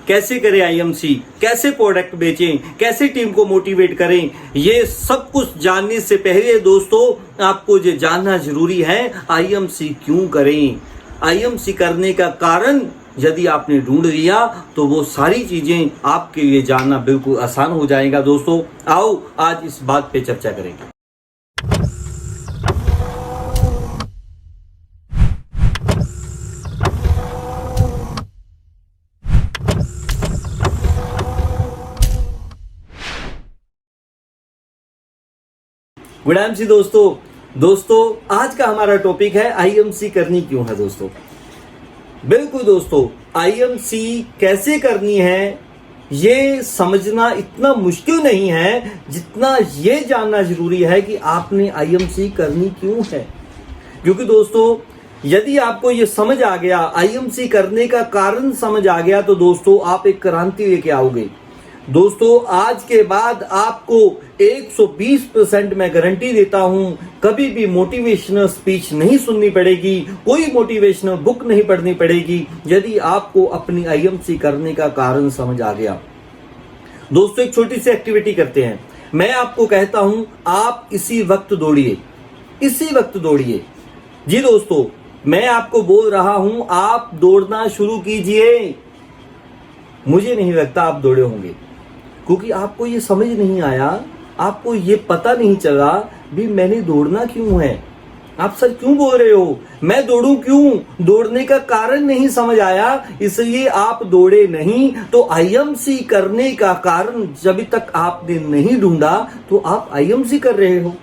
कैसे करें आईएमसी, कैसे प्रोडक्ट बेचें, कैसे टीम को मोटिवेट करें, ये सब कुछ जानने से पहले दोस्तों आपको ये जानना जरूरी है आईएमसी क्यों करें। आईएमसी करने का कारण यदि आपने ढूंढ लिया तो वो सारी चीजें आपके लिए जानना बिल्कुल आसान हो जाएगा। दोस्तों आओ आज इस बात पे चर्चा करेंगे। गुड एमसी दोस्तों आज का हमारा टॉपिक है आईएमसी करनी क्यों है। दोस्तों बिल्कुल दोस्तों, आईएमसी कैसे करनी है ये समझना इतना मुश्किल नहीं है जितना ये जानना जरूरी है कि आपने आईएमसी करनी क्यों है। क्योंकि दोस्तों यदि आपको ये समझ आ गया, आईएमसी करने का कारण समझ आ गया, तो दोस्तों आप एक क्रांति लेके आओगे। दोस्तों आज के बाद आपको 120% मैं गारंटी देता हूं कभी भी मोटिवेशनल स्पीच नहीं सुननी पड़ेगी, कोई मोटिवेशनल बुक नहीं पढ़नी पड़ेगी यदि आपको अपनी आईएमसी करने का कारण समझ आ गया। दोस्तों एक छोटी सी एक्टिविटी करते हैं। मैं आपको कहता हूं आप इसी वक्त दौड़िए, इसी वक्त दौड़िए। जी दोस्तों मैं आपको बोल रहा हूं आप दौड़ना शुरू कीजिए। मुझे नहीं लगता आप दौड़े होंगे क्योंकि आपको ये समझ नहीं आया, आपको ये पता नहीं चला भी मैंने दौड़ना क्यों है। आप सर क्यों बोल रहे हो, मैं दौड़ूं क्यों, दौड़ने का कारण नहीं समझ आया इसलिए आप दौड़े नहीं। तो आईएमसी करने का कारण जब तक आपने नहीं ढूंढा तो आप आईएमसी कर रहे हो।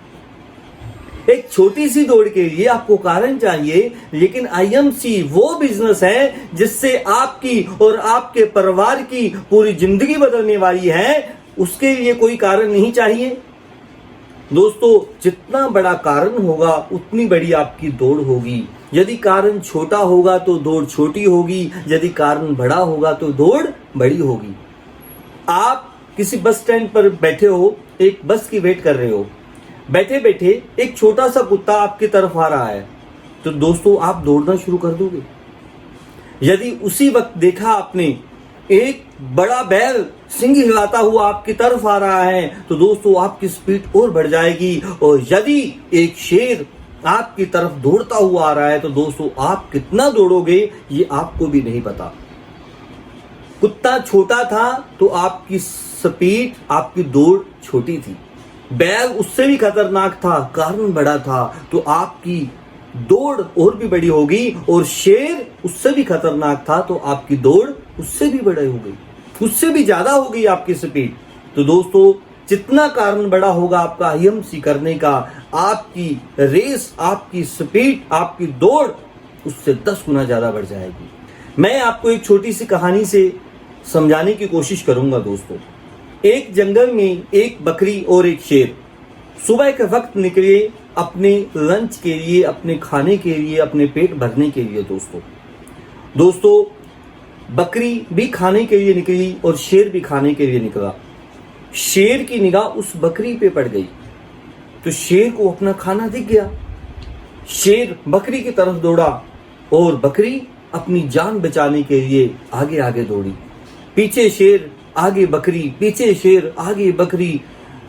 एक छोटी सी दौड़ के लिए आपको कारण चाहिए, लेकिन आईएमसी वो बिजनेस है जिससे आपकी और आपके परिवार की पूरी जिंदगी बदलने वाली है, उसके लिए कोई कारण नहीं चाहिए। दोस्तों जितना बड़ा कारण होगा उतनी बड़ी आपकी दौड़ होगी। यदि कारण छोटा होगा तो दौड़ छोटी होगी, यदि कारण बड़ा होगा तो दौड़ बड़ी होगी। आप किसी बस स्टैंड पर बैठे हो, एक बस की वेट कर रहे हो, बैठे बैठे एक छोटा सा कुत्ता आपकी तरफ आ रहा है, तो दोस्तों आप दौड़ना शुरू कर दोगे। यदि उसी वक्त देखा आपने एक बड़ा बैल सिंग हिलाता हुआ आपकी तरफ आ रहा है तो दोस्तों आपकी स्पीड और बढ़ जाएगी। और यदि एक शेर आपकी तरफ दौड़ता हुआ आ रहा है तो दोस्तों आप कितना दौड़ोगे ये आपको भी नहीं पता। कुत्ता छोटा था तो आपकी स्पीड, आपकी दौड़ छोटी थी। बैल उससे भी खतरनाक था, कारण बड़ा था, तो आपकी दौड़ और भी बड़ी होगी। और शेर उससे भी खतरनाक था तो आपकी दौड़ उससे भी बड़ी हो गई, उससे भी ज्यादा हो गई आपकी स्पीड। तो दोस्तों जितना कारण बड़ा होगा आपका आईएमसी करने का, आपकी रेस, आपकी स्पीड, आपकी दौड़ उससे 10 गुना ज्यादा बढ़ जाएगी। मैं आपको एक छोटी सी कहानी से समझाने की कोशिश करूंगा। दोस्तों एक जंगल में एक बकरी और एक शेर सुबह के वक्त निकले अपने लंच के लिए, अपने खाने के लिए, अपने पेट भरने के लिए। दोस्तों बकरी भी खाने के लिए निकली और शेर भी खाने के लिए निकला। शेर की निगाह उस बकरी पे पड़ गई तो शेर को अपना खाना दिख गया। शेर बकरी की तरफ दौड़ा और बकरी अपनी जान बचाने के लिए आगे आगे दौड़ी। पीछे शेर, आगे बकरी, पीछे शेर, आगे बकरी।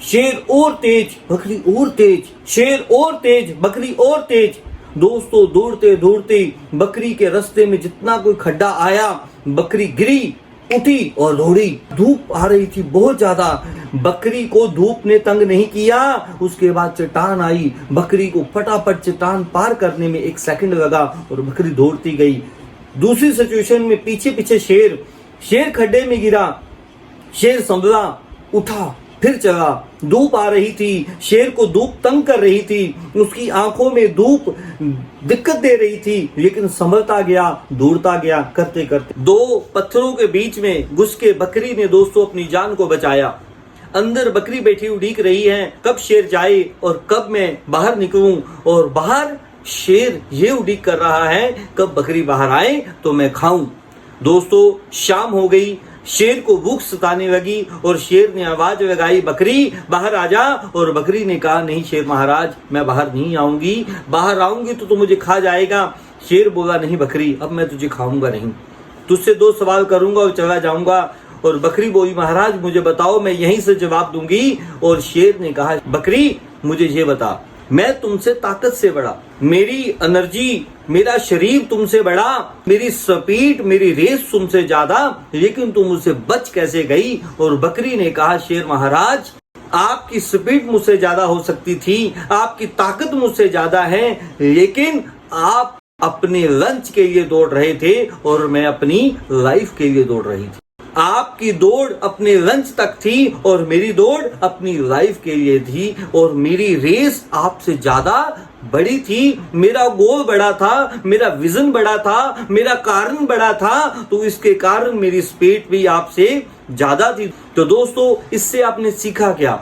शेर और तेज, बकरी और तेज, शेर और तेज, बकरी और तेज। दोस्तों दौड़ते दौड़ते बकरी के रास्ते में जितना कोई खड्डा आया बकरी गिरी, उठी और दौड़ी। धूप आ रही थी बहुत ज्यादा, बकरी को धूप ने तंग नहीं किया। उसके बाद चट्टान आई, बकरी को फटाफट चट्टान पार करने में 1 सेकंड लगा और बकरी दौड़ती गई। दूसरी सिचुएशन में पीछे पीछे शेर खड्डे में गिरा, शेर संभला, उठा, फिर चला। धूप आ रही थी, शेर को धूप तंग कर रही थी, उसकी आंखों में धूप दिक्कत दे रही थी, लेकिन संभलता गया, दौड़ता गया। करते करते 2 पत्थरों के बीच में घुस के बकरी ने दोस्तों अपनी जान को बचाया। अंदर बकरी बैठी उड़ीक रही है कब शेर जाए और कब मैं बाहर निकलूं, और बाहर शेर ये उड़ीक कर रहा है कब बकरी बाहर आए तो मैं खाऊं। दोस्तों शाम हो गई, शेर को भूख सताने लगी और शेर ने आवाज लगाई, बकरी बाहर आ जा। और बकरी ने कहा, नहीं शेर महाराज मैं बाहर नहीं आऊंगी, बाहर आऊंगी तो तू मुझे खा जाएगा। शेर बोला, नहीं बकरी अब मैं तुझे खाऊंगा नहीं। तुझसे 2 सवाल करूंगा और चला जाऊंगा। और बकरी बोली महाराज मुझे बताओ, मैं यहीं से जवाब दूंगी। और शेर ने कहा बकरी मुझे ये बता, मैं तुमसे ताकत से बड़ा, मेरी एनर्जी, मेरा शरीर तुमसे बड़ा, मेरी स्पीड, मेरी रेस तुमसे ज्यादा, लेकिन तुम मुझसे बच कैसे गई। और बकरी ने कहा शेर महाराज आपकी स्पीड मुझसे ज्यादा हो सकती थी, आपकी ताकत मुझसे ज्यादा है, लेकिन आप अपने लंच के लिए दौड़ रहे थे और मैं अपनी लाइफ के लिए दौड़ रही थी। आपकी दौड़ अपने लंच तक थी और मेरी दौड़ अपनी लाइफ के लिए थी, और मेरी रेस आपसे ज्यादा बड़ी थी, मेरा गोल बड़ा था, मेरा विजन बड़ा था, मेरा कारण बड़ा था, तो इसके कारण मेरी स्पीड भी आपसे ज्यादा थी। तो दोस्तों इससे आपने सीखा क्या?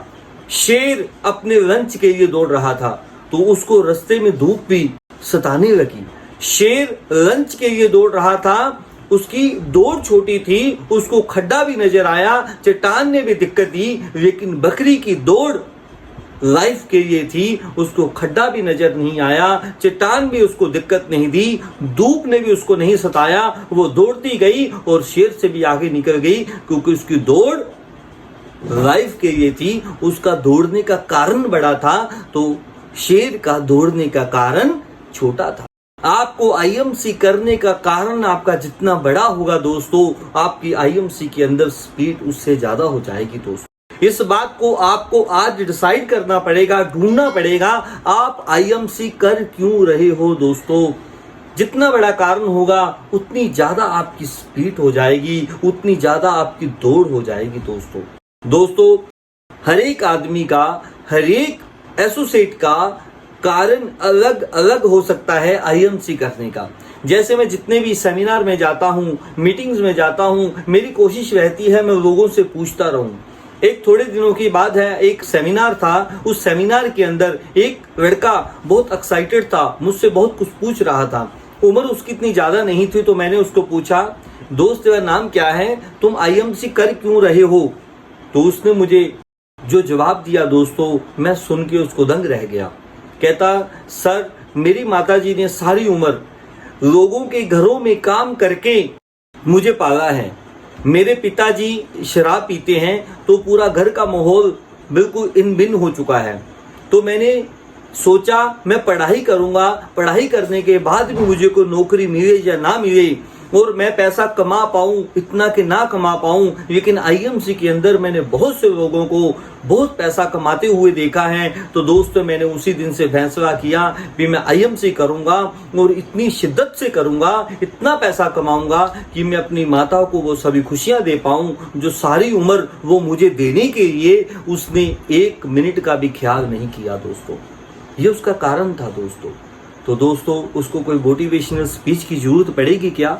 शेर अपने लंच के लिए दौड़ रहा था तो उसको रास्ते में धूप भी सताने लगी। शेर लंच के लिए दौड़ रहा था, उसकी दौड़ छोटी थी, उसको खड्डा भी नजर आया, चट्टान ने भी दिक्कत दी, लेकिन बकरी की दौड़ लाइफ के लिए थी, उसको खड्डा भी नजर नहीं आया, चट्टान भी उसको दिक्कत नहीं दी, धूप ने भी उसको नहीं सताया, वो दौड़ती गई और शेर से भी आगे निकल गई, क्योंकि उसकी दौड़ लाइफ के लिए थी, उसका दौड़ने का कारण बड़ा था, तो शेर का दौड़ने का कारण छोटा था। आपको आईएमसी करने का कारण आपका जितना बड़ा होगा दोस्तों, आपकी आईएमसी के अंदर स्पीड उससे ज्यादा हो जाएगी। दोस्तों इस बात को आपको आज डिसाइड करना पड़ेगा, ढूंढना पड़ेगा, आप आईएमसी कर क्यों रहे हो। दोस्तों जितना बड़ा कारण होगा उतनी ज्यादा आपकी स्पीड हो जाएगी, उतनी ज्यादा आपकी दौड़ हो जाएगी। दोस्तों हर एक आदमी का, हर एक एसोसिएट का कारण अलग अलग हो सकता है आईएमसी करने का। जैसे मैं जितने भी सेमिनार में जाता हूँ, मीटिंग्स में जाता हूँ, मेरी कोशिश रहती है मैं लोगों से पूछता रहूं। एक थोड़े दिनों की बात है, एक सेमिनार था, उस सेमिनार के अंदर एक लड़का बहुत एक्साइटेड था, मुझसे बहुत कुछ पूछ रहा था। उम्र उसकी इतनी ज्यादा नहीं थी, तो मैंने उसको पूछा दोस्त तेरा नाम क्या है, तुम आईएमसी कर क्यों रहे हो। तो उसने मुझे जो जवाब दिया दोस्तों, मैं सुन के उसको दंग रह गया। कहता सर मेरी माताजी ने सारी उम्र लोगों के घरों में काम करके मुझे पाला है, मेरे पिताजी शराब पीते हैं तो पूरा घर का माहौल बिल्कुल इन बिन हो चुका है। तो मैंने सोचा मैं पढ़ाई करूंगा, पढ़ाई करने के बाद भी मुझे कोई नौकरी मिले या ना मिले और मैं पैसा कमा पाऊं, इतना कि ना कमा पाऊं, लेकिन आईएमसी के अंदर मैंने बहुत से लोगों को बहुत पैसा कमाते हुए देखा है। तो दोस्तों मैंने उसी दिन से फैसला किया कि मैं आईएमसी करूंगा और इतनी शिद्दत से करूंगा, इतना पैसा कमाऊंगा कि मैं अपनी माता को वो सभी खुशियां दे पाऊं जो सारी उम्र वो मुझे देने के लिए उसने 1 मिनट का भी ख्याल नहीं किया। दोस्तों ये उसका कारण था। तो दोस्तों उसको कोई मोटिवेशनल स्पीच की जरूरत पड़ेगी क्या?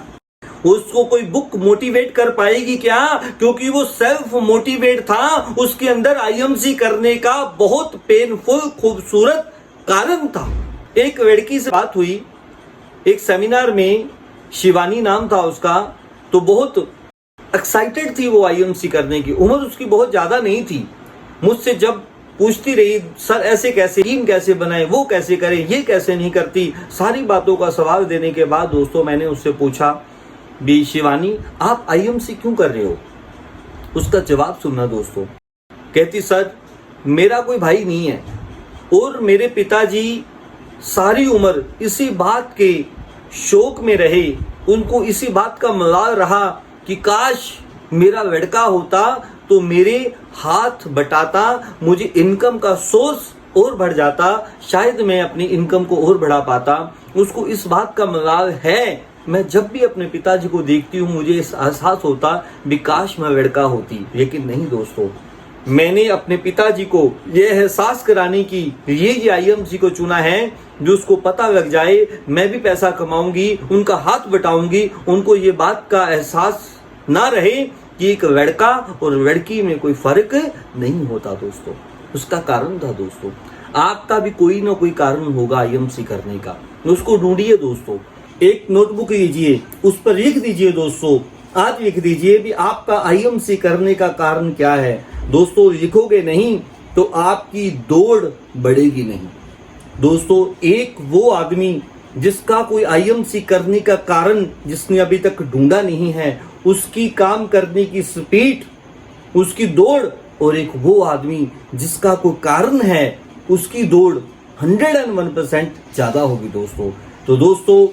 उसको कोई बुक मोटिवेट कर पाएगी क्या? क्योंकि वो सेल्फ मोटिवेट था, उसके अंदर आईएमसी करने का बहुत पेनफुल खूबसूरत कारण था। एक लड़की से बात हुई एक सेमिनार में, शिवानी नाम था उसका, तो बहुत एक्साइटेड थी वो आईएमसी करने की। उम्र उसकी बहुत ज्यादा नहीं थी। मुझसे जब पूछती रही सर ऐसे कैसे, टीम कैसे बनाए, वो कैसे करें, ये कैसे नहीं करती, सारी बातों का सवाल देने के बाद दोस्तों मैंने उससे पूछा भी शिवानी आप आईएमसी क्यों कर रहे हो? उसका जवाब सुनना दोस्तों। कहती सर मेरा कोई भाई नहीं है और मेरे पिताजी सारी उम्र इसी बात के शौक में रहे, उनको इसी बात का मलाल रहा कि काश मेरा लड़का होता तो मेरे हाथ बटाता, मुझे इनकम का सोर्स और बढ़ जाता, शायद मैं अपनी इनकम को और बढ़ा पाता। उसको इस बात का मलाल है। मैं जब भी अपने पिताजी को देखती हूँ मुझे इस एहसास होता भी काश मैं लड़का होती, लेकिन नहीं दोस्तों। मैंने अपने पिताजी को ये एहसास कराने की ये आईएमसी को चुना है जो उसको पता लग जाए मैं भी पैसा कमाऊंगी, उनका हाथ बटाऊंगी, उनको ये बात का एहसास ना रहे कि एक लड़का और लड़की में कोई फर्क नहीं होता। दोस्तों उसका कारण था। दोस्तों आपका भी कोई ना कोई कारण होगा आईएमसी करने का, उसको ढूंढिए। दोस्तों एक नोटबुक लीजिए, उस पर लिख दीजिए। दोस्तों आज लिख दीजिए भी आपका आईएमसी करने का कारण क्या है। दोस्तों लिखोगे नहीं तो आपकी दौड़ बढ़ेगी नहीं। दोस्तों एक वो आदमी जिसका कोई आईएमसी करने का कारण जिसने अभी तक ढूंढा नहीं है, उसकी काम करने की स्पीड, उसकी दौड़, और एक वो आदमी जिसका कोई कारण है, उसकी दौड़ 101% ज्यादा होगी दोस्तों। तो दोस्तों,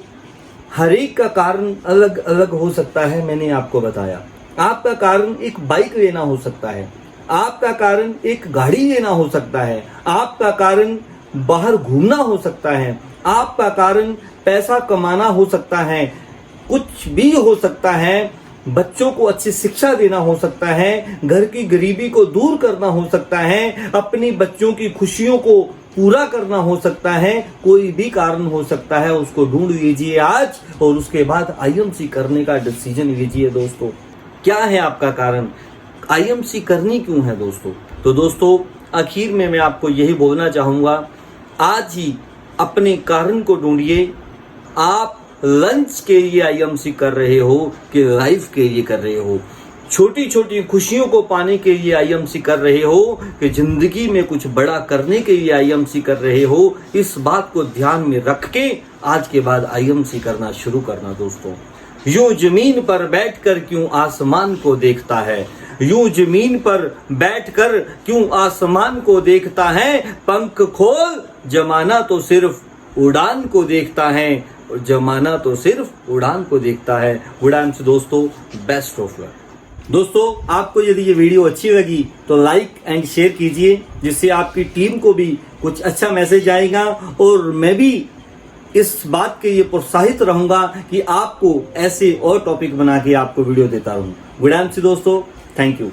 हर एक का कारण अलग अलग हो सकता है। मैंने आपको बताया, आपका कारण एक बाइक लेना हो सकता है, आपका कारण एक गाड़ी लेना हो सकता है, आपका कारण बाहर घूमना हो सकता है, आपका कारण पैसा कमाना हो सकता है, कुछ भी हो सकता है। बच्चों को अच्छी शिक्षा देना हो सकता है, घर की गरीबी को दूर करना हो सकता है, अपनी बच्चों की खुशियों को पूरा करना हो सकता है। कोई भी कारण हो सकता है, उसको ढूंढ लीजिए आज और उसके बाद आईएमसी करने का डिसीजन लीजिए दोस्तों। क्या है आपका कारण? आईएमसी करनी क्यों है दोस्तों? तो दोस्तों, आखिर में मैं आपको यही बोलना चाहूंगा, आज ही अपने कारण को ढूंढिए। आप लंच के लिए आईएमसी कर रहे हो कि लाइफ के लिए कर रहे हो? छोटी छोटी खुशियों को पाने के लिए आईएमसी कर रहे हो कि जिंदगी में कुछ बड़ा करने के लिए आईएमसी कर रहे हो? इस बात को ध्यान में रख के आज के बाद आईएमसी करना शुरू करना दोस्तों। यूं जमीन पर बैठकर क्यों आसमान को देखता है, यूं जमीन पर बैठकर क्यों आसमान को देखता है, पंख खोल, जमाना तो सिर्फ उड़ान को देखता है, जमाना तो सिर्फ उड़ान को देखता है। उड़ान से दोस्तों, बेस्ट ऑफ लक। दोस्तों, आपको यदि ये वीडियो अच्छी लगी तो लाइक एंड शेयर कीजिए, जिससे आपकी टीम को भी कुछ अच्छा मैसेज आएगा और मैं भी इस बात के लिए प्रोत्साहित रहूंगा कि आपको ऐसे और टॉपिक बना के आपको वीडियो देता रहूं। गुड से दोस्तों, थैंक यू।